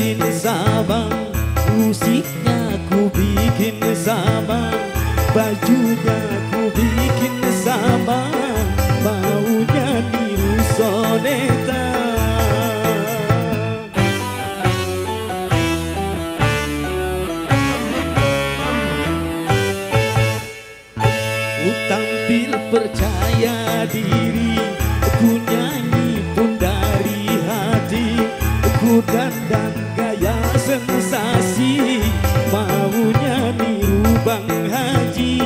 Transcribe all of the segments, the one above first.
bikin sabang, musiknya ku bikin sabang, bajunya ku bikin sabang, maunya niru soneta. Ku tampil percaya diri, ku nyanyi pun dari hati, ku dandan gaya sensasi, maunya niru Bang Haji.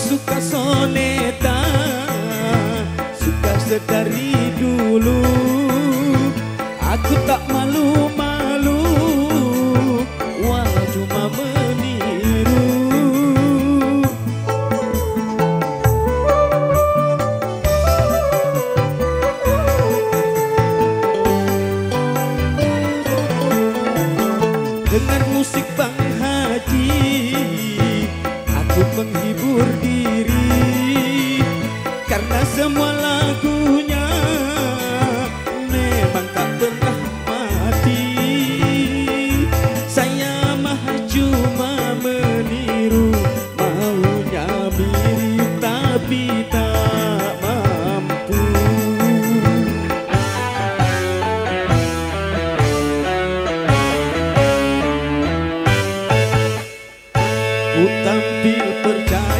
Suka soneta, suka sedari dulu. Aku tak malu-malu, walau cuma meniru. Dengan musik Bang Haji, aku menghibur diri, karena semua lagunya memang tak pernah mati. Saya mah cuma meniru, maunya mirip tapi tak mampu. Ku tampil percaya